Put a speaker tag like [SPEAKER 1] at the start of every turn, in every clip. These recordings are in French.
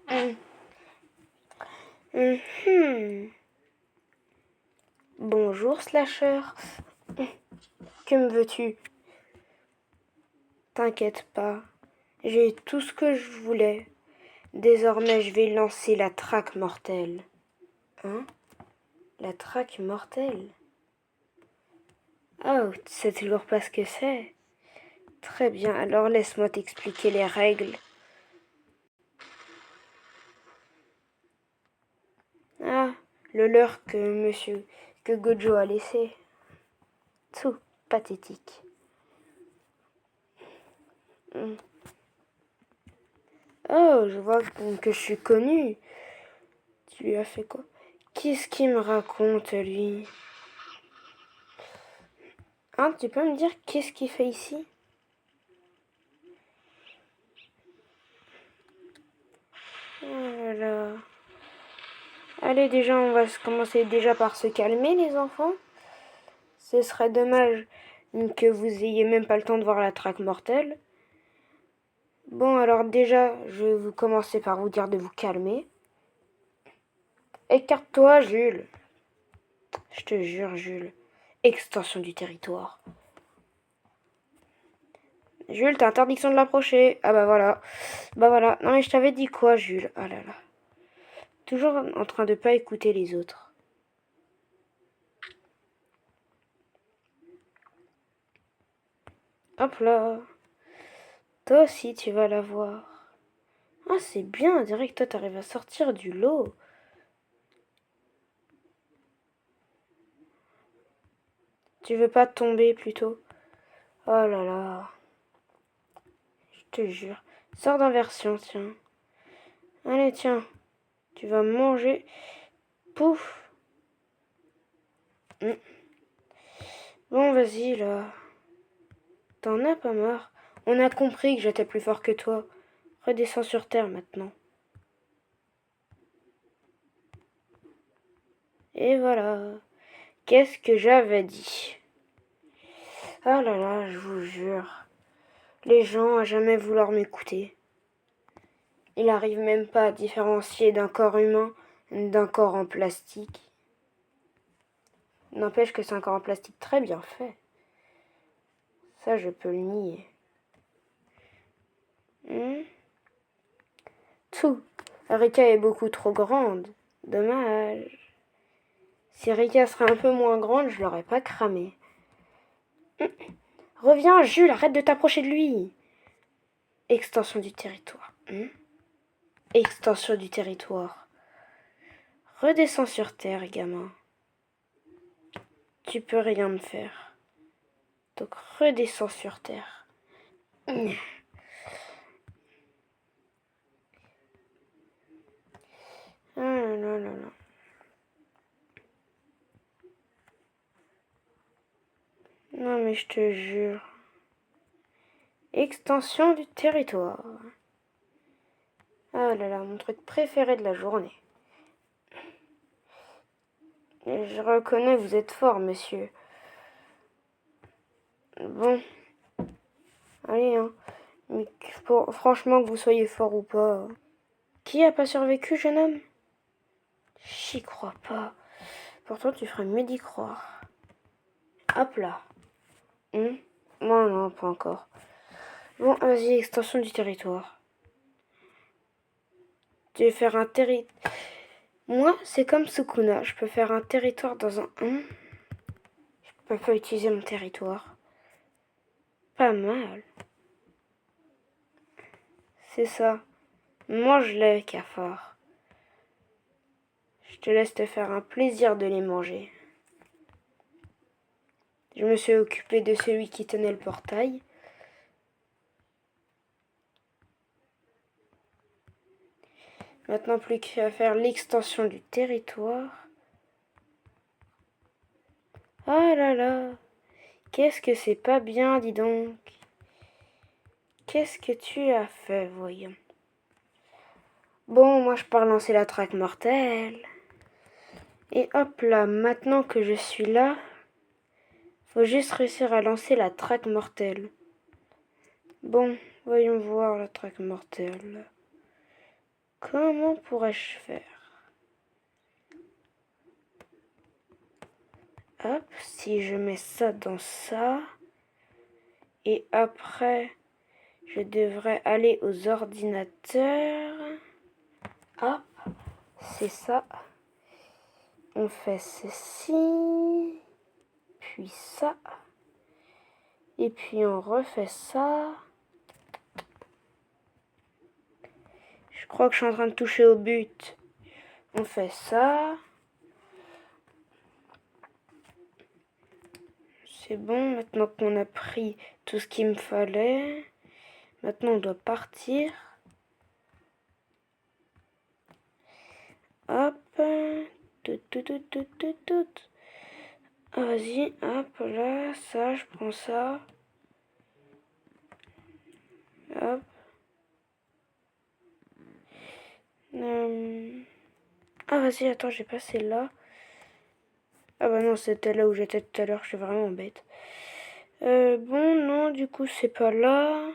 [SPEAKER 1] Mhm. Bonjour, Slasher. Que me veux-tu? T'inquiète pas, j'ai tout ce que je voulais. Désormais, je vais lancer la traque mortelle. Hein? La traque mortelle? Oh, tu sais toujours pas ce que c'est? Très bien, alors laisse-moi t'expliquer les règles. Ah, le leurre que Gojo a laissé. Tout pathétique. Oh, je vois que je suis connue. Tu lui as fait quoi? Qu'est-ce qu'il me raconte, lui? Hein, tu peux me dire qu'est-ce qu'il fait ici? Oh là là. Allez, déjà, on va commencer déjà par se calmer, les enfants. Ce serait dommage que vous ayez même pas le temps de voir la traque mortelle. Bon, alors déjà, je vais vous commencer par vous dire de vous calmer. Écarte-toi, Jules. Je te jure, Jules. Extension du territoire. Jules, t'as interdiction de l'approcher. Ah bah voilà. Bah voilà. Non mais je t'avais dit quoi, Jules? Ah là là. Toujours en train de pas écouter les autres. Hop là. Toi aussi, tu vas la voir. Ah, c'est bien. On dirait que toi, t'arrives à sortir du lot. Tu veux pas tomber plutôt? Oh là là. Je te jure. Sors d'inversion, tiens. Allez, tiens. Tu vas manger. Pouf. Bon, vas-y, là. T'en as pas marre? On a compris que j'étais plus fort que toi. Redescends sur terre maintenant. Et voilà. Qu'est-ce que j'avais dit? Ah là là, je vous jure. Les gens à jamais vouloir m'écouter. Il n'arrive même pas à différencier d'un corps humain d'un corps en plastique. N'empêche que c'est un corps en plastique très bien fait. Ça, je peux le nier. Tout. Rika est beaucoup trop grande. Dommage. Si Rika serait un peu moins grande, je l'aurais pas cramé. Reviens, Jules, arrête de t'approcher de lui. Extension du territoire. Extension du territoire. Redescends sur terre, gamin. Tu peux rien me faire. Donc redescends sur terre. Ah là là là là. Non mais je te jure. Extension du territoire. Ah là là, mon truc préféré de la journée. Je reconnais, vous êtes fort, monsieur. Bon. Allez, hein. Mais franchement, que vous soyez fort ou pas. Qui a pas survécu, jeune homme? J'y crois pas. Pourtant, tu ferais mieux d'y croire. Hop là. Non, non, pas encore. Bon, vas-y, extension du territoire. Tu veux faire un territoire. Moi, c'est comme Sukuna. Je peux faire un territoire dans un. Je peux pas utiliser mon territoire. Pas mal. C'est ça. Mange-les, cafard. Je te laisse te faire un plaisir de les manger. Je me suis occupé de celui qui tenait le portail. Maintenant, plus qu'à faire l'extension du territoire. Ah là là. Qu'est-ce que c'est pas bien, dis donc. Qu'est-ce que tu as fait, voyons. Bon, moi je pars lancer la traque mortelle. Et hop là, maintenant que je suis là, faut juste réussir à lancer la traque mortelle. Bon, voyons voir la traque mortelle. Comment pourrais-je faire? Hop, si je mets ça dans ça. Et après, je devrais aller aux ordinateurs. Hop, c'est ça. On fait ceci. Puis ça. Et puis on refait ça. Je crois que je suis en train de toucher au but. On fait ça. C'est bon, maintenant qu'on a pris tout ce qu'il me fallait. Maintenant on doit partir. Hop. Tout. Ah, vas-y, hop, là, ça, je prends ça. Hop. Ah, vas-y, attends, j'ai passé là. Ah bah non, c'était là où j'étais tout à l'heure, je suis vraiment bête. Bon, non, du coup, c'est pas là.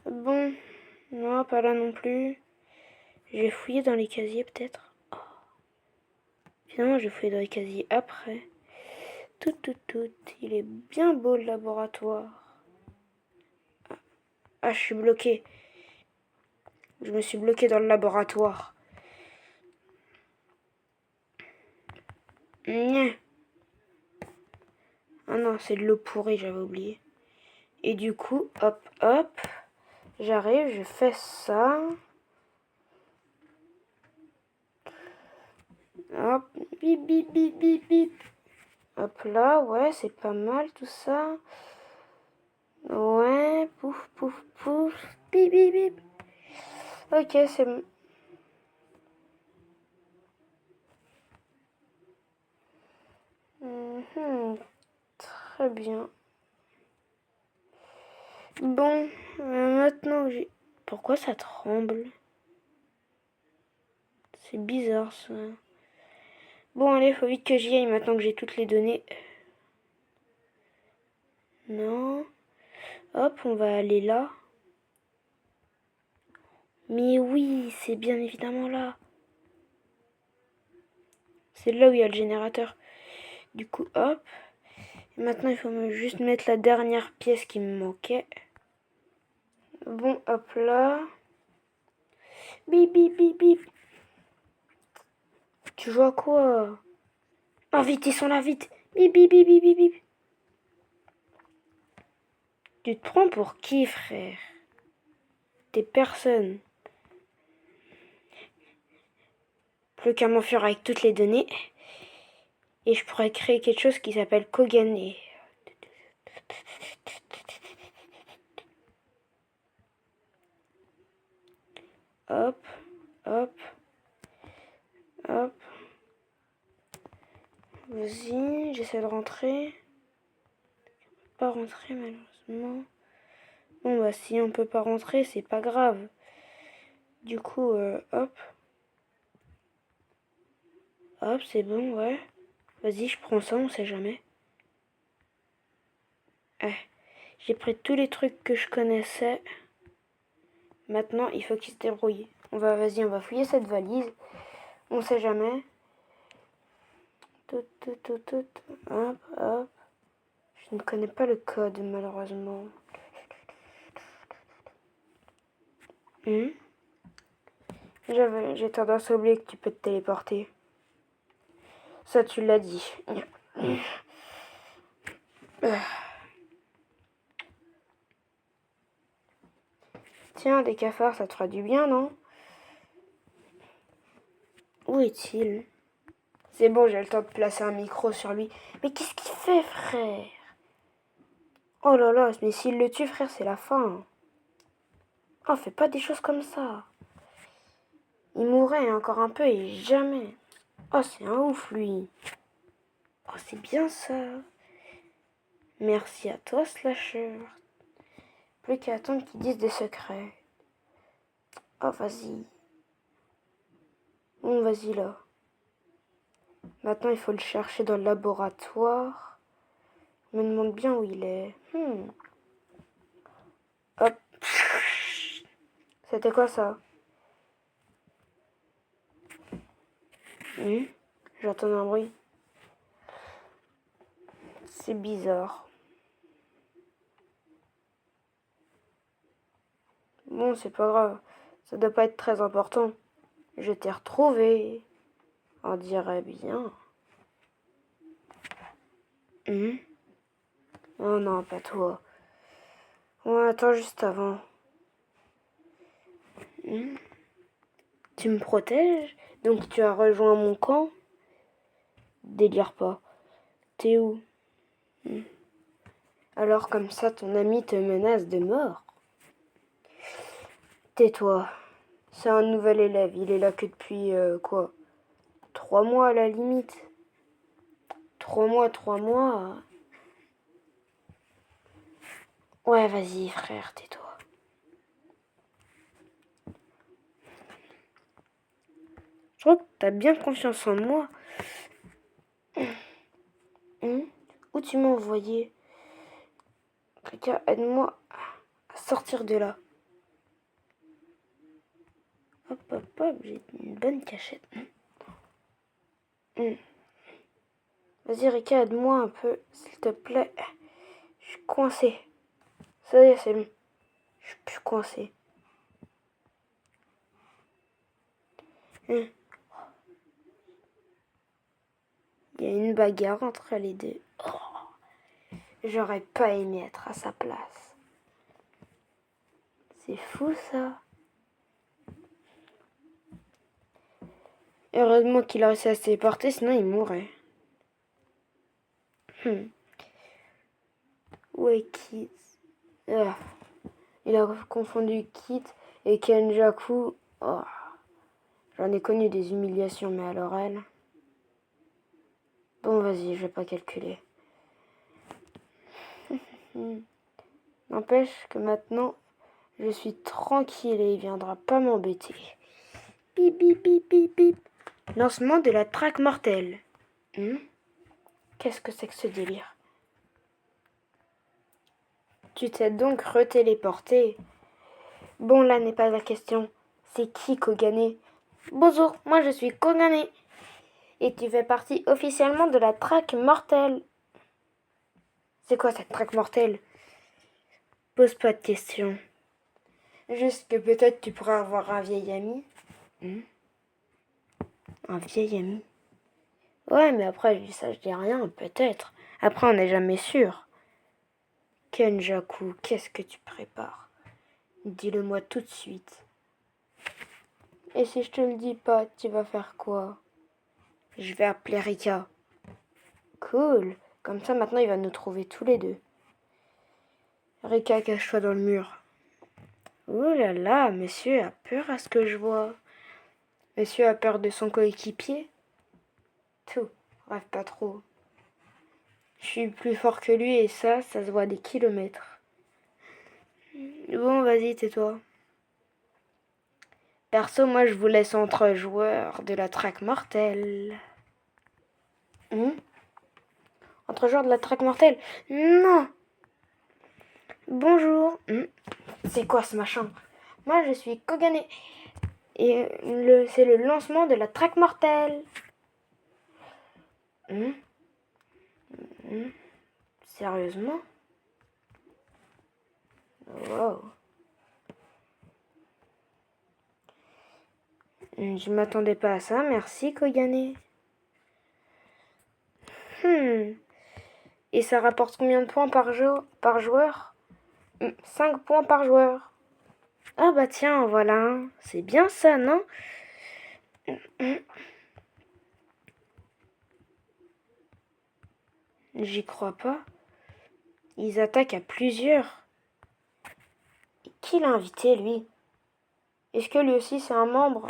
[SPEAKER 1] Bon, non, pas là non plus. J'ai fouillé dans les casiers, peut-être. Oh. Finalement, j'ai fouillé dans les casiers après. Tout. Il est bien beau, le laboratoire. Ah, je suis bloqué. Je me suis bloqué dans le laboratoire. Ah non, c'est de l'eau pourrie, j'avais oublié. Et du coup, hop, j'arrive, je fais ça. Hop, bip. Hop là, ouais, c'est pas mal tout ça. Ouais, pouf, bip. Ok, c'est bon. Très bien. Bon, maintenant que j'ai... Pourquoi ça tremble? C'est bizarre ça. Bon, allez, faut vite que j'y aille maintenant que j'ai toutes les données. Non. Hop, on va aller là. Mais oui, c'est bien évidemment là. C'est là où il y a le générateur. Du coup, hop. Et maintenant, il faut juste mettre la dernière pièce qui me manquait. Bon, hop là. Bip. Tu vois quoi? Oh, vite, ils sont là, vite. Bip. Tu te prends pour qui, frère? T'es personne. Plus qu'à m'enfuir avec toutes les données. Et je pourrais créer quelque chose qui s'appelle Kogane. Hop. Vas-y, j'essaie de rentrer. Pas rentrer malheureusement. Bon bah si on peut pas rentrer, c'est pas grave. Du coup, hop. Hop, c'est bon, ouais. Vas-y, je prends ça, on sait jamais. J'ai pris tous les trucs que je connaissais. Maintenant, il faut qu'il se débrouille. Vas-y, on va fouiller cette valise. On sait jamais. Tout. Hop. Je ne connais pas le code, malheureusement. J'ai tendance à oublier que tu peux te téléporter. Ça, tu l'as dit. Tiens, des cafards, ça te fera du bien, non? Où est-il? C'est bon, j'ai le temps de placer un micro sur lui. Mais qu'est-ce qu'il fait, frère? Oh là là, mais s'il le tue, frère, c'est la fin. Oh, fais pas des choses comme ça. Il mourrait encore un peu et jamais. Oh, c'est un ouf, lui. Oh, c'est bien ça. Merci à toi, Slasher. Plus qu'à attendre qu'ils disent des secrets. Oh, vas-y. Bon, vas-y, là. Maintenant, il faut le chercher dans le laboratoire. Je me demande bien où il est. Hop. C'était quoi ça? J'entends un bruit. C'est bizarre. Bon, c'est pas grave. Ça doit pas être très important. Je t'ai retrouvé. On dirait bien. Oh non, pas toi. On attend juste avant. Tu me protèges? Donc tu as rejoint mon camp? Délire pas. T'es où? Alors comme ça, ton ami te menace de mort? Tais-toi. C'est un nouvel élève. Il est là que depuis, 3 mois à la limite. 3 mois. Ouais, vas-y, frère, tais-toi. Je crois que t'as bien confiance en moi. Où tu m'as envoyé? Quelqu'un, aide-moi à sortir de là. Hop, hop, hop, j'ai une bonne cachette. Vas-y, Rika, aide-moi un peu, s'il te plaît. Je suis coincée. Ça y est, c'est bon. Je suis plus coincée. Il y a une bagarre entre les deux. J'aurais pas aimé être à sa place. C'est fou, ça. Heureusement qu'il a réussi à se téléporter, sinon il mourrait. Où est Kit? Il a confondu Kit et Kenjaku. Oh. J'en ai connu des humiliations, mais alors elle... Bon, vas-y, je vais pas calculer. N'empêche que maintenant, je suis tranquille et il viendra pas m'embêter. Bip, bip, bip, bip, bip. Lancement de la traque mortelle. Qu'est-ce que c'est que ce délire? Tu t'es donc retéléporté. Bon, là n'est pas la question. C'est qui Kogane? Bonjour, moi je suis Kogane. Et tu fais partie officiellement de la traque mortelle. C'est quoi cette traque mortelle? Pose pas de questions. Juste que peut-être tu pourrais avoir un vieil ami. Un vieil ami? Ouais, mais après, je dis ça, je dis rien, peut-être. Après, on n'est jamais sûr. Kenjaku, qu'est-ce que tu prépares? Dis-le-moi tout de suite. Et si je te le dis pas, tu vas faire quoi? Je vais appeler Rika. Cool. Comme ça, maintenant, il va nous trouver tous les deux. Rika, cache-toi dans le mur. Ouh là là, monsieur a peur à ce que je vois. Monsieur a peur de son coéquipier? Tout, rêve pas trop. Je suis plus fort que lui et ça se voit des kilomètres. Bon, vas-y, tais-toi. Perso, moi, je vous laisse entre joueurs de la traque mortelle. Entre joueurs de la traque mortelle? Non. Bonjour. C'est quoi ce machin? Moi, je suis Kogane. Et c'est le lancement de la traque mortelle. Sérieusement? Wow. Je m'attendais pas à ça, merci Kogane. Et ça rapporte combien de points par joueur? 5 points par joueur. Ah bah tiens, voilà. C'est bien ça, non? J'y crois pas. Ils attaquent à plusieurs. Et qui l'a invité, lui? Est-ce que lui aussi c'est un membre?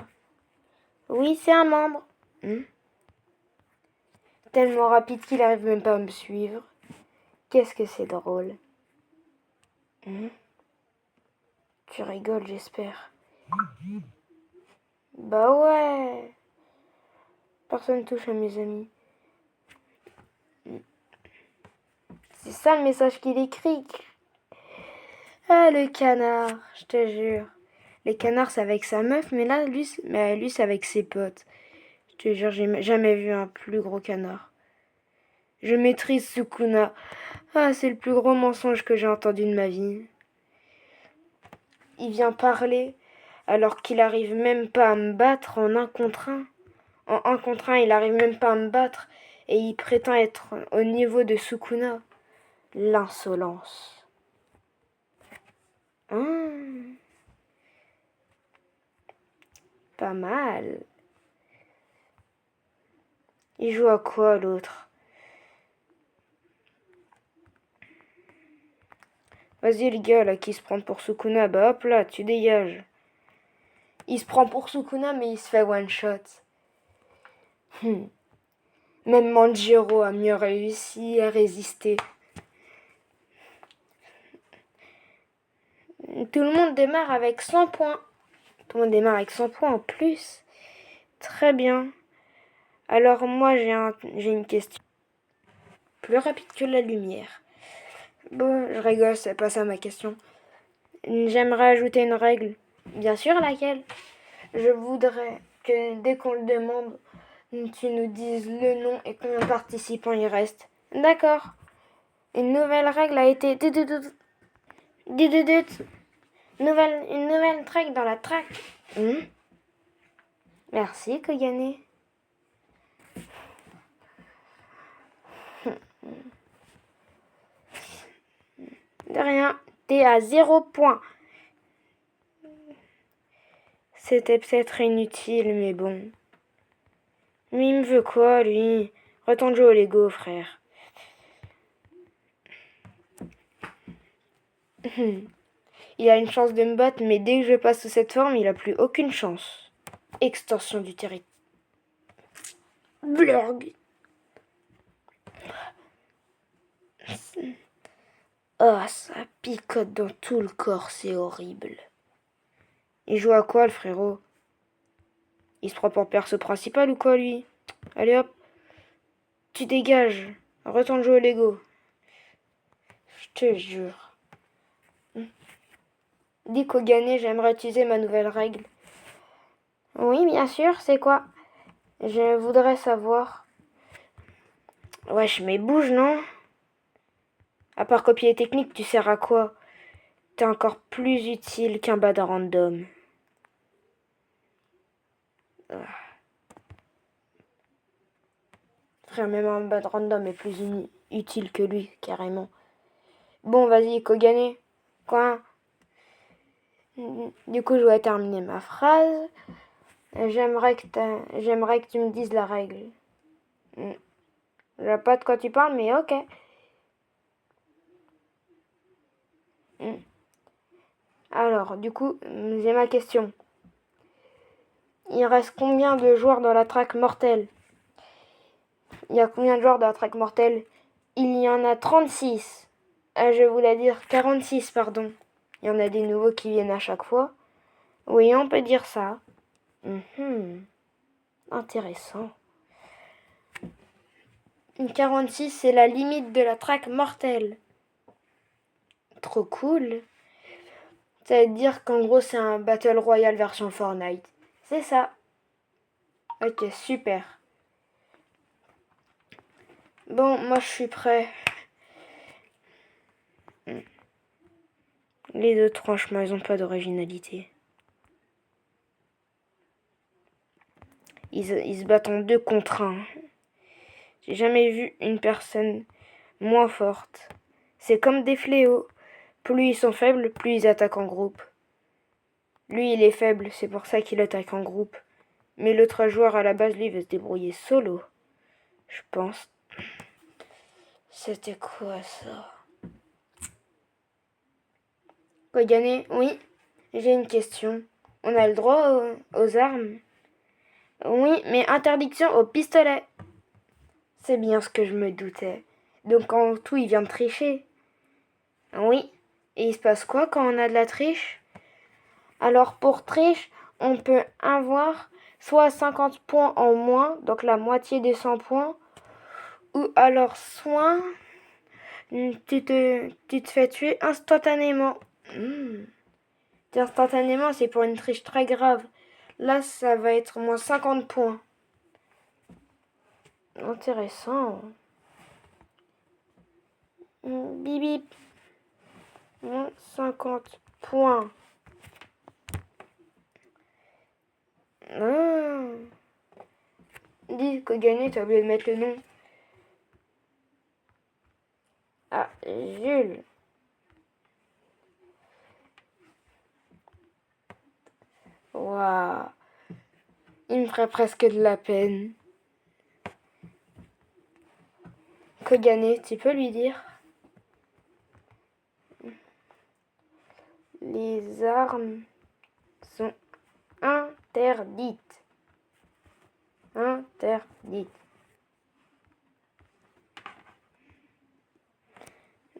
[SPEAKER 1] Oui, c'est un membre. Tellement rapide qu'il arrive même pas à me suivre. Qu'est-ce que c'est drôle. Tu rigoles, j'espère. Bah ouais. Personne touche à mes amis. C'est ça le message qu'il écrit. Ah, le canard, je te jure. les canards, c'est avec sa meuf, mais là, lui, c'est avec ses potes. Je te jure, j'ai jamais vu un plus gros canard. Je maîtrise Sukuna. Ah, c'est le plus gros mensonge que j'ai entendu de ma vie. Il vient parler alors qu'il arrive même pas à me battre en 1 contre 1. En 1 contre 1, il arrive même pas à me battre et il prétend être au niveau de Sukuna. L'insolence. Pas mal. Il joue à quoi l'autre? Vas-y le gars là qui se prend pour Sukuna, bah hop là, tu dégages. Il se prend pour Sukuna mais il se fait one shot. Même Manjiro a mieux réussi à résister. Tout le monde démarre avec 100 points. Tout le monde démarre avec 100 points en plus. Très bien. Alors moi j'ai une question. Plus rapide que la lumière. Bon, je rigole, c'est pas ça ma question. J'aimerais ajouter une règle. Bien sûr, laquelle? Je voudrais que dès qu'on le demande, tu nous dises le nom et combien de participants il reste. D'accord. Une nouvelle règle a été... Une nouvelle track dans la track. Merci, Kogane. De rien. T'es à 0 point. C'était peut-être inutile, mais bon. Mais il me veut quoi, lui? Retourne jouer au Lego, frère. Il a une chance de me battre, mais dès que je passe sous cette forme, il a plus aucune chance. Extension du territoire. Blurg. Oh, ça picote dans tout le corps, c'est horrible. Il joue à quoi, le frérot? Il se prend pour perso principal ou quoi, lui? Allez hop. Tu dégages. Retourne jouer au Lego. Je te jure. Dis Kogane, j'aimerais utiliser ma nouvelle règle. Oui, bien sûr, c'est quoi? Je voudrais savoir. Wesh, mais bouge, non? À part copier les techniques, tu sers à quoi? T'es encore plus utile qu'un bad random. Frère, même un bad random est plus utile que lui, carrément. Bon, vas-y, Kogane. Quoi? Du coup, je vais terminer ma phrase. J'aimerais que tu me dises la règle. Je sais pas de quoi tu parles, mais ok. Alors, du coup, j'ai ma question. Il reste combien de joueurs dans la track mortelle? Il y a combien de joueurs dans la track mortelle? Il y en a 36. Je voulais dire 46, pardon. Il y en a des nouveaux qui viennent à chaque fois. Oui, on peut dire ça. Intéressant. 46, c'est la limite de la track mortelle. Trop cool. Ça veut dire qu'en gros, c'est un Battle Royale version Fortnite. C'est ça. Ok, super. Bon, moi, je suis prêt. Les autres, franchement, ils ont pas d'originalité. Ils se battent en 2 contre 1. J'ai jamais vu une personne moins forte. C'est comme des fléaux. Plus ils sont faibles, plus ils attaquent en groupe. Lui, il est faible, c'est pour ça qu'il attaque en groupe. Mais l'autre joueur, à la base, lui, veut se débrouiller solo. Je pense. C'était quoi, ça? Kogane, oui, j'ai une question. On a le droit aux armes? Oui, mais interdiction au pistolet. C'est bien ce que je me doutais. Donc en tout, il vient de tricher. Oui. Et il se passe quoi quand on a de la triche? Alors pour triche, on peut avoir soit 50 points en moins, donc la moitié des 100 points, ou alors soit tu te fais tuer instantanément. instantanément, c'est pour une triche très grave. Là, ça va être moins 50 points. Intéressant. Bip bip. Moins 50 points. Dis que gagner, tu as oublié de mettre le nom. Ah, Jules. Waouh. Il me ferait presque de la peine. Kogane, tu peux lui dire? Les armes sont interdites. Interdites.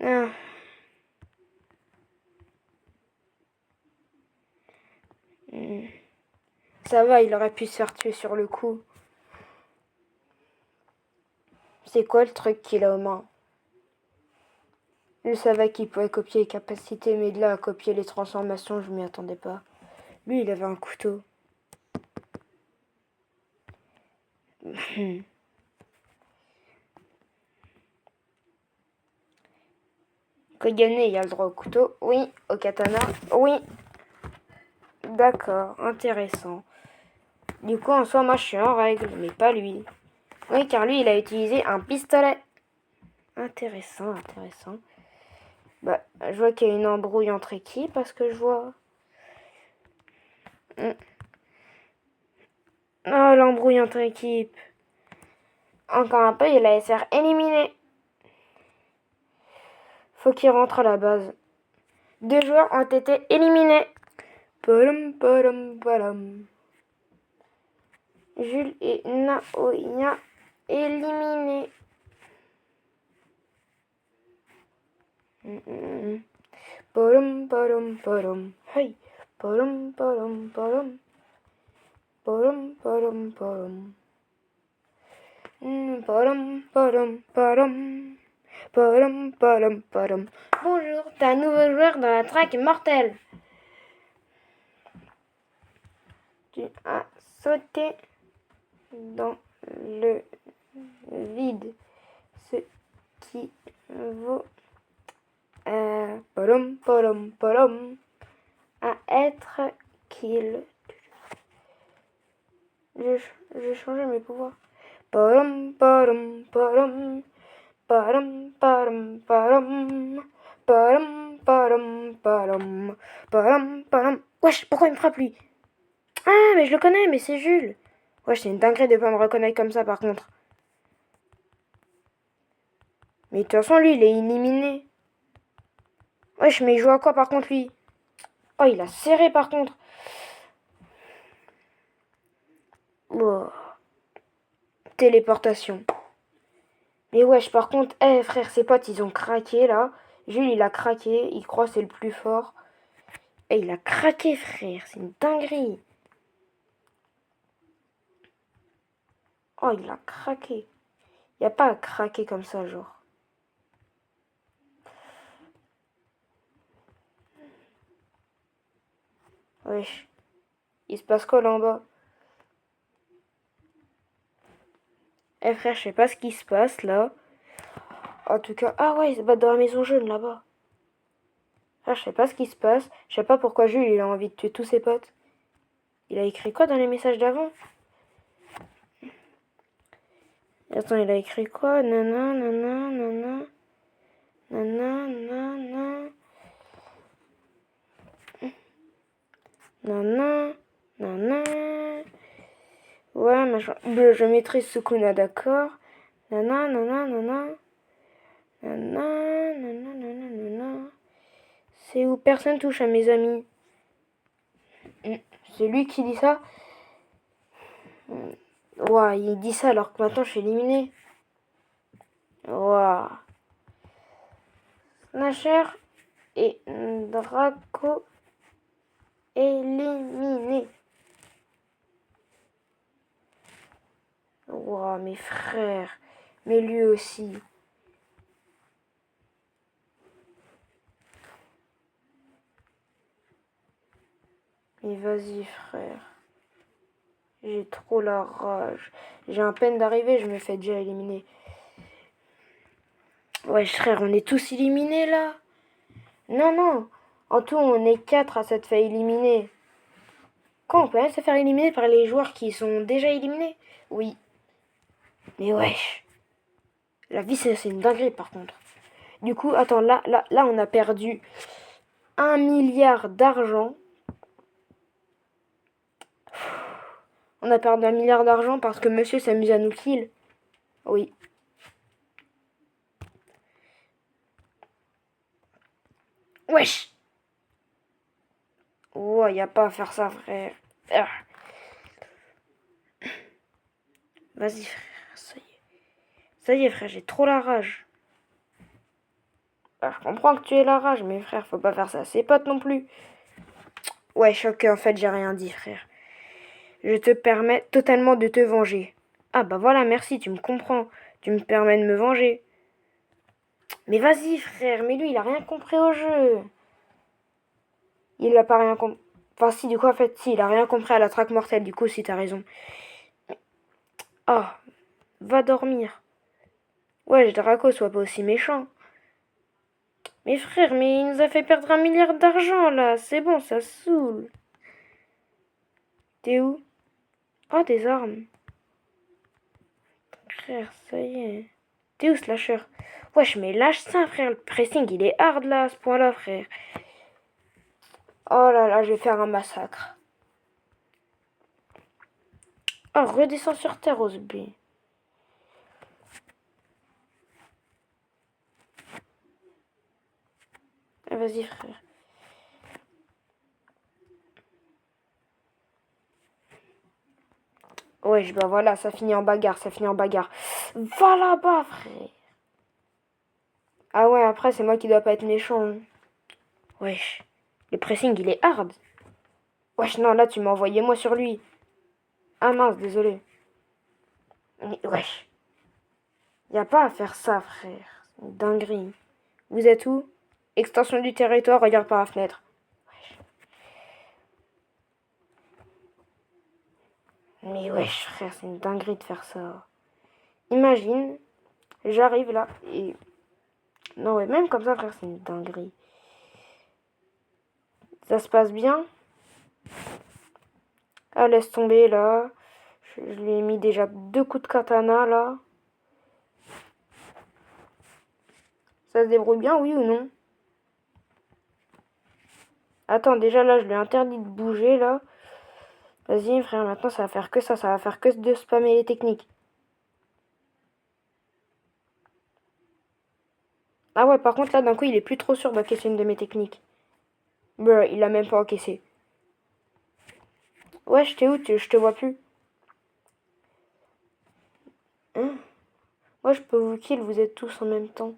[SPEAKER 1] Ah. Ça va, il aurait pu se faire tuer sur le coup. C'est quoi le truc qu'il a aux mains? Je savais qu'il pouvait copier les capacités, mais de là à copier les transformations, je m'y attendais pas. Lui, il avait un couteau. Kogane, il a le droit au couteau. Oui. Au katana. Oui. D'accord, intéressant. Du coup, en soi, moi, je suis en règle, mais pas lui. Oui, car lui, il a utilisé un pistolet. Intéressant, intéressant. Bah, je vois qu'il y a une embrouille entre équipes, parce que je vois... Oh, l'embrouille entre équipes. Encore un peu, il a SR éliminé. Faut qu'il rentre à la base. 2 joueurs ont été éliminés. Palom, palom, palom. Jules et Naoya éliminés. Palom, palom, palom. Hey. Palom, palom, palom. Palom, palom, palom. Palom, palom, palom. Palom, palom, palom. Bonjour, t'es un nouveau joueur dans la traque mortelle. Tu as sauté dans le vide, ce qui vaut palom, palom, palom, à être kill. J'ai changé mes pouvoirs. Palom, palom, palom, palom, palom, palom, palom, palom, palom, palom, palom. Wesh, pourquoi il me frappe lui? Ah, mais je le connais, mais c'est Jules. Wesh, c'est une dinguerie de pas me reconnaître comme ça par contre. Mais de toute façon, lui, il est éliminé. Wesh, mais il joue à quoi par contre lui? Oh, il a serré par contre. Oh. Téléportation. Mais wesh, par contre, frère, ses potes, ils ont craqué là. Jules, il a craqué. Il croit que c'est le plus fort. Et il a craqué, frère. C'est une dinguerie. Oh, il a craqué. Il n'y a pas à craquer comme ça, genre. Wesh. Il se passe quoi là en bas? Frère, je sais pas ce qui se passe là. En tout cas, ah ouais, ils se battent dans la maison jaune là-bas. Frère, je sais pas ce qui se passe. Je sais pas pourquoi Jules il a envie de tuer tous ses potes. Il a écrit quoi dans les messages d'avant? Attends, il a écrit quoi? Nana, nana, nana. Nana, nana. Nana, nana. Ouais, machin. Je maîtrise Sukuna, d'accord. Nana, nana, nana. Nana, nana, nana, nana. C'est où personne touche à mes amis. C'est lui qui dit ça. Ouais, il dit ça alors que maintenant je suis éliminé. Waouh. Snatcher et Draco éliminés. Waouh, mes frères. Mais lui aussi. Mais vas-y, frère. J'ai trop la rage. J'ai à peine d'arriver, je me fais déjà éliminer. Ouais, frère, on est tous éliminés, là. Non, non. En tout, on est 4 à s'être fait éliminer. Quoi, on peut même se faire éliminer par les joueurs qui sont déjà éliminés? Oui. Mais wesh. La vie, c'est une dinguerie, par contre. Du coup, attends, là, on a perdu 1 milliard d'argent. On a perdu 1 milliard d'argent parce que monsieur s'amuse à nous kill. Oui. Wesh. Ouais, y a pas à faire ça, frère. Ah. Vas-y, frère, ça y est. Ça y est, frère, j'ai trop la rage. Ah, je comprends que tu aies la rage, mais frère, faut pas faire ça à ses potes non plus. Ouais, choc, en fait, j'ai rien dit, frère. Je te permets totalement de te venger. Ah bah voilà, merci, tu me comprends. Tu me permets de me venger. Mais vas-y, frère, mais lui, il a rien compris au jeu. Il a pas rien compris. Enfin, si, du coup, en fait, si, il a rien compris à la traque mortelle, du coup, si, t'as raison. Ah, va dormir. Ouais, Draco, sois pas aussi méchant. Mais frère, mais il nous a fait perdre 1 milliard d'argent, là. C'est bon, ça saoule. T'es où? Oh, des armes. Frère, ça y est. T'es où, Slasher? Wesh, mais lâche ça, frère. Le pressing, il est hard, là, à ce point-là, frère. Oh là là, je vais faire un massacre. Oh, redescends sur terre, Osb. Ah, vas-y, frère. Ouais, bah voilà, ça finit en bagarre, ça finit en bagarre. Va là-bas, frère. Ah ouais, après, c'est moi qui dois pas être méchant, hein. Wesh. Le pressing, il est hard. Wesh, non, là, tu m'as envoyé moi sur lui. Ah mince, désolé. Mais wesh. Y a pas à faire ça, frère. C'est une dinguerie. Vous êtes où? Extension du territoire, regarde par la fenêtre. Wesh. Mais wesh, frère, c'est une dinguerie de faire ça. Imagine, j'arrive là et... Non, ouais, même comme ça, frère, c'est une dinguerie. Ça se passe bien? Ah, laisse tomber, là. Je lui ai mis déjà 2 coups de katana, là. Ça se débrouille bien, oui ou non? Attends, déjà, là, je lui ai interdit de bouger, là. Vas-y, frère, maintenant, ça va faire que ça. Ça va faire que de spammer les techniques. Ah ouais, par contre, là, d'un coup, il est plus trop sûr d'encaisser une de mes techniques. Bruh, il a même pas encaissé. Ouais, je t'ai où? Je te vois plus. Hein? Moi, je peux vous kill, vous êtes tous en même temps.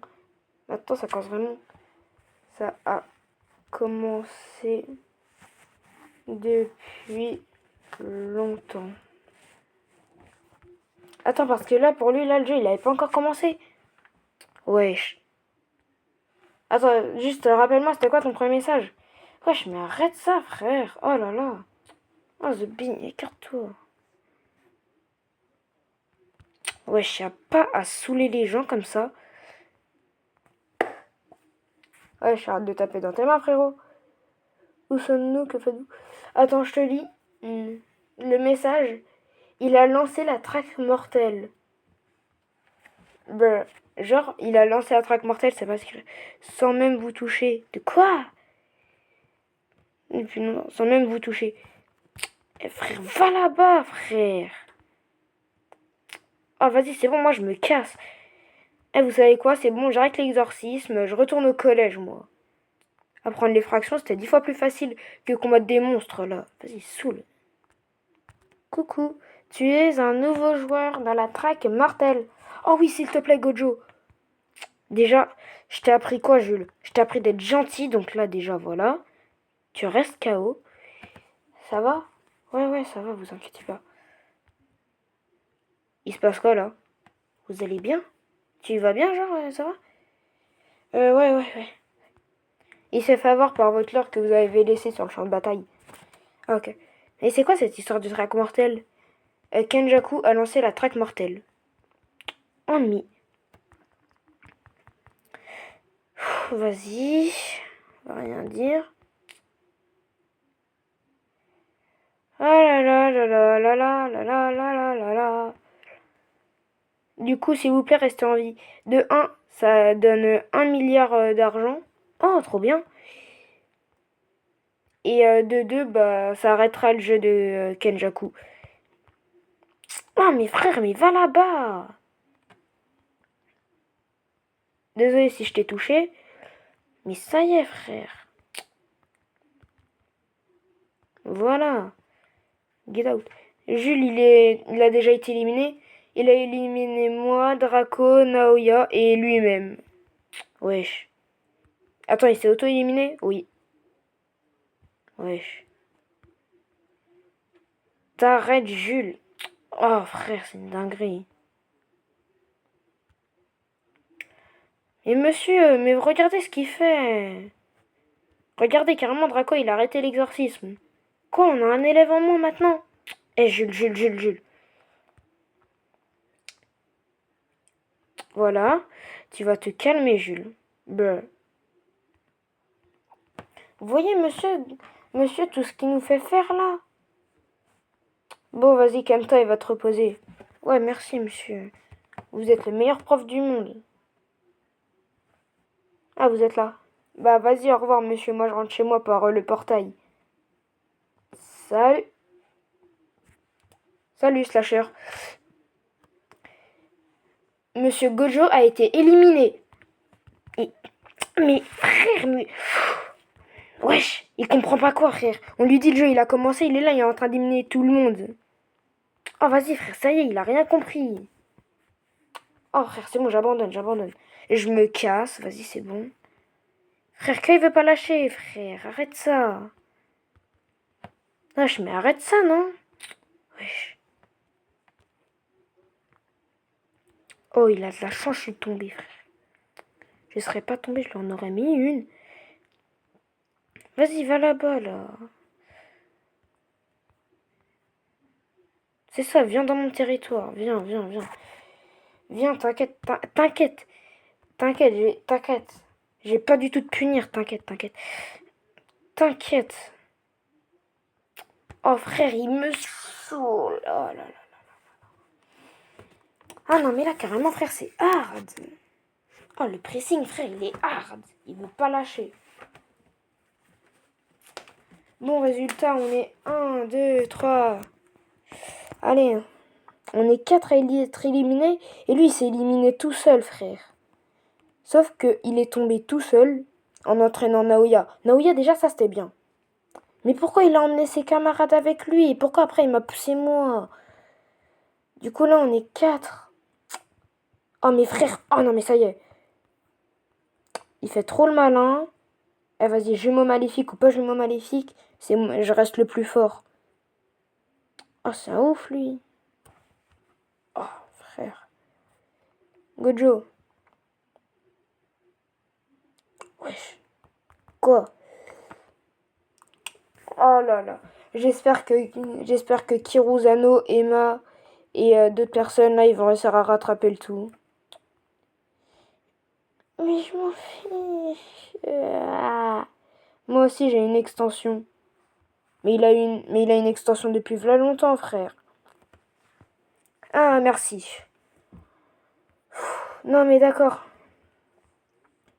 [SPEAKER 1] Attends, ça commence vraiment. Ça a commencé depuis longtemps. Attends, parce que là, pour lui, là, le jeu, il avait pas encore commencé. Wesh. Attends, juste, rappelle-moi, c'était quoi ton premier message? Wesh, mais arrête ça, frère. Oh là là. Oh, The Bean, écarte-toi. Wesh, y'a pas à saouler les gens comme ça. Wesh, arrête de taper dans tes mains, frérot. Où sommes-nous? Que faites-vous? Attends, je te lis. Le message. Il a lancé la traque mortelle. Bruh. Genre, il a lancé la traque mortelle, c'est parce que... Sans même vous toucher. De quoi? Et puis non, sans même vous toucher. Eh, frère, va là-bas, frère. Ah, vas-y, c'est bon, moi, je me casse. Eh, vous savez quoi? C'est bon, j'arrête l'exorcisme. Je retourne au collège, moi. Apprendre les fractions, c'était 10 fois plus facile que combattre des monstres, là. Vas-y, saoule. Coucou, tu es un nouveau joueur dans la traque mortelle. Oh oui, s'il te plaît, Gojo. Déjà, je t'ai appris quoi, Jules? Je t'ai appris d'être gentil, donc là, déjà, voilà. Tu restes KO. Ça va? Ouais, ouais, ça va, vous inquiétez pas. Il se passe quoi, là? Vous allez bien? Tu vas bien, genre, ça va? Ouais. Il s'est fait avoir par votre lord que vous avez laissé sur le champ de bataille. Ah, ok. Et c'est quoi cette histoire de traque mortelle? Kenjaku a lancé la traque mortelle. Ennemi. Vas-y. On va rien dire. Ah là là là là là là là là là là là. Du coup, s'il vous plaît, restez en vie. De 1, ça donne 1 milliard d'argent. Oh, trop bien. Et de 2, bah, ça arrêtera le jeu de Kenjaku. Oh, mes frères, mais va là-bas. Désolé si je t'ai touché. Mais ça y est, frère. Voilà. Get out. Jules, il a déjà été éliminé. Il a éliminé moi, Draco, Naoya et lui-même. Wesh. Attends, il s'est auto-éliminé? Oui. Wesh. T'arrêtes, Jules. Oh, frère, c'est une dinguerie. Et monsieur, mais regardez ce qu'il fait. Regardez, carrément, Draco, il a arrêté l'exorcisme. Quoi, on a un élève en moins maintenant? Eh, Jules. Voilà. Tu vas te calmer, Jules. Bleu. Vous voyez, monsieur, tout ce qu'il nous fait faire là? Bon, vas-y, calme-toi, il va te reposer. Ouais, merci, monsieur. Vous êtes le meilleur prof du monde. Ah, vous êtes là. Bah, vas-y, au revoir, monsieur. Moi, je rentre chez moi par le portail. Salut. Salut, Slasher. Monsieur Gojo a été éliminé. Mais, frère, mais... Wesh, il comprend pas quoi, frère. On lui dit le jeu, il a commencé, il est là, il est en train d'éliminer tout le monde. Oh, vas-y, frère, ça y est, il a rien compris. Oh, frère, c'est bon, j'abandonne. Et je me casse, vas-y, c'est bon. Frère, qu'il veut pas lâcher, frère, arrête ça. Wesh, mais arrête ça, non? Wesh. Oh, il a de la chance, je suis tombé, frère. Je serais pas tombé, je lui en aurais mis une. Vas-y, va là-bas, là. C'est ça, viens dans mon territoire. Viens. Viens, t'inquiète. T'inquiète. J'ai pas du tout de punir, T'inquiète. Oh, frère, il me saoule. Oh là là. Ah non, mais là, carrément, frère, c'est hard. Oh, le pressing, frère, il est hard. Il veut pas lâcher. Bon, résultat, on est 1, 2, 3. Allez, on est 4 à être éliminés. Et lui, il s'est éliminé tout seul, frère. Sauf qu'il est tombé tout seul en entraînant Naoya. Naoya, déjà, ça, c'était bien. Mais pourquoi il a emmené ses camarades avec lui? Et pourquoi après, il m'a poussé moi? Du coup, là, on est 4. Oh, mes frères. Oh non, mais ça y est. Il fait trop le malin. Eh, vas-y, jumeau maléfique ou pas jumeau maléfique, je reste le plus fort. Oh, c'est un ouf, lui. Oh, frère. Gojo. Wesh. Quoi? Oh là là. J'espère que Kiruzano, Emma et d'autres personnes, là, ils vont réussir à rattraper le tout. Mais je m'en fiche. Moi aussi, j'ai une extension. Mais il a une extension depuis v'là longtemps, frère. Ah, merci. Non, mais d'accord.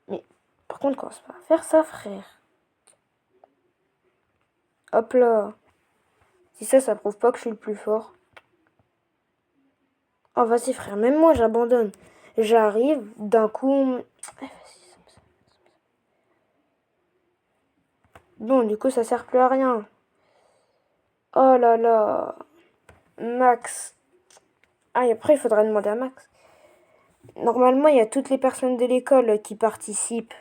[SPEAKER 1] Mais par contre, commence pas à faire ça, frère. Hop là. Si ça prouve pas que je suis le plus fort. Oh, vas-y, frère. Même moi, j'abandonne. J'arrive, d'un coup... Bon, du coup, ça sert plus à rien. Oh là là. Max. Ah, et après, il faudra demander à Max. Normalement, il y a toutes les personnes de l'école qui participent.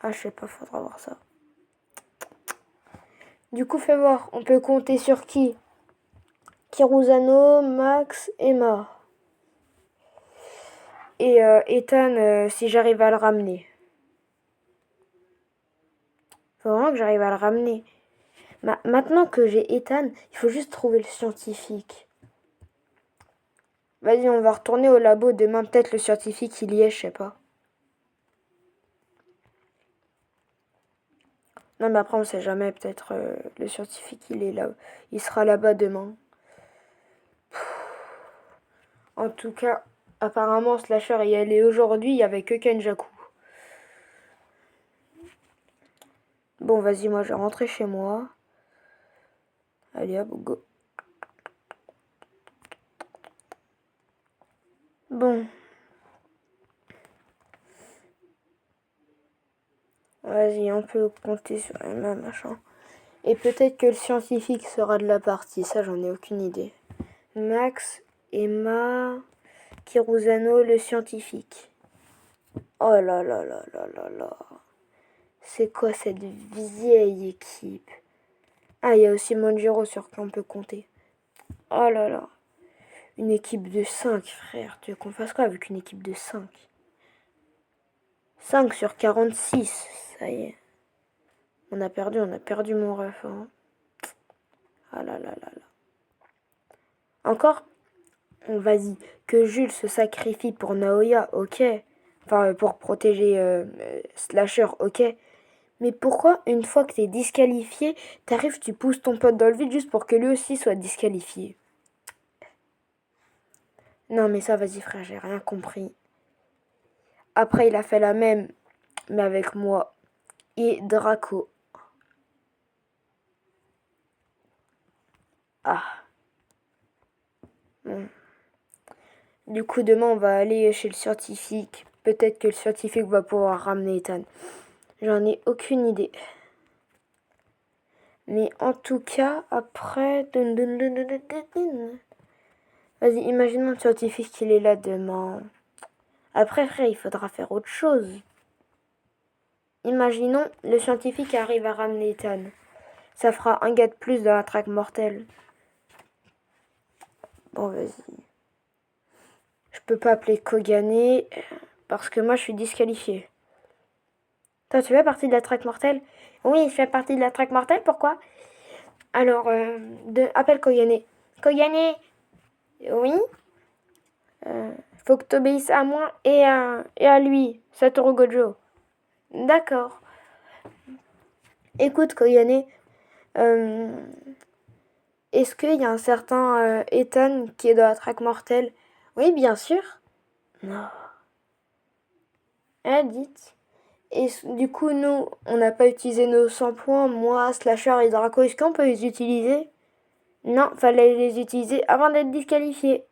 [SPEAKER 1] Ah, je sais pas, faudra voir ça. Du coup, fais voir, on peut compter sur qui? Kiruzano, Max, Emma. Et Ethan, si j'arrive à le ramener. Faut vraiment que j'arrive à le ramener. Maintenant que j'ai Ethan, il faut juste trouver le scientifique. Vas-y, on va retourner au labo demain. Peut-être le scientifique, il y est, je sais pas. Non, mais après, on sait jamais. Peut-être le scientifique, il est là. Il sera là-bas demain. En tout cas, apparemment, Slasher y allait aujourd'hui. Il n'y avait que Kenjaku. Bon, vas-y, moi, je vais rentrer chez moi. Allez, hop, go. Bon. Vas-y, on peut compter sur Emma, machin. Et peut-être que le scientifique sera de la partie. Ça, j'en ai aucune idée. Max, Emma, Kiruzano, le scientifique. Oh là là là là là là. C'est quoi cette vieille équipe? Ah, il y a aussi Manjiro sur qui on peut compter. Oh là là. Une équipe de 5, frère. Tu veux qu'on fasse quoi avec une équipe de 5? 5 sur 46. Ça y est. On a perdu mon ref. Hein. Ah là là là là. Encore? Vas-y. Que Jules se sacrifie pour Naoya, ok. Enfin, pour protéger Slasher, ok. Mais pourquoi, une fois que t'es disqualifié, t'arrives, tu pousses ton pote dans le vide juste pour que lui aussi soit disqualifié? Non, mais ça, vas-y, frère, j'ai rien compris. Après, il a fait la même, mais avec moi et Draco. Ah. Bon. Du coup, demain, on va aller chez le scientifique. Peut-être que le scientifique va pouvoir ramener Ethan. J'en ai aucune idée. Mais en tout cas, après... Vas-y, imaginons le scientifique qu'il est là demain. Après, frère, il faudra faire autre chose. Imaginons le scientifique arrive à ramener Ethan. Ça fera un gars de plus dans la traque mortelle. Bon, vas-y. Je peux pas appeler Kogane parce que moi, je suis disqualifié. Toi, tu fais partie de la traque mortelle? Oui, je fais partie de la traque mortelle. Pourquoi? Alors, appelle Kogane. Kogane? Oui? Faut que tu obéisses à moi et à lui, Satoru Gojo. D'accord. Écoute, Kogane, est-ce qu'il y a un certain Ethan qui est dans la traque mortelle? Oui, bien sûr. Non. Ah, dites. Et du coup, nous, on n'a pas utilisé nos 100 points. Moi, Slasher et Draco, est-ce qu'on peut les utiliser? Non, fallait les utiliser avant d'être disqualifié.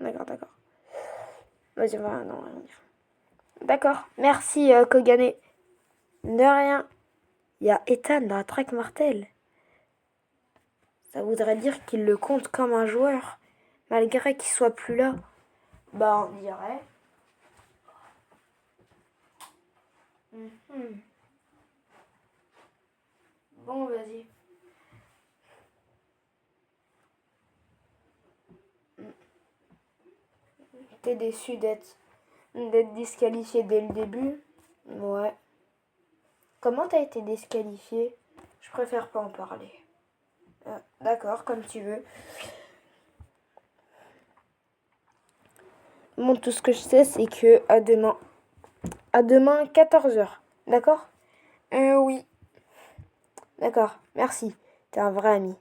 [SPEAKER 1] D'accord. Vas-y, on va rien dire. D'accord, merci Kogane. De rien. Il y a Ethan dans la traque mortelle. Ça voudrait dire qu'il le compte comme un joueur, malgré qu'il soit plus là. Bah, on dirait. Bon, vas-y. T'es déçu d'être disqualifié dès le début? Ouais. Comment t'as été disqualifié? Je préfère pas en parler. D'accord, comme tu veux. Bon, tout ce que je sais, c'est que à demain. À demain, 14h. D'accord? Oui. D'accord, merci. T'es un vrai ami.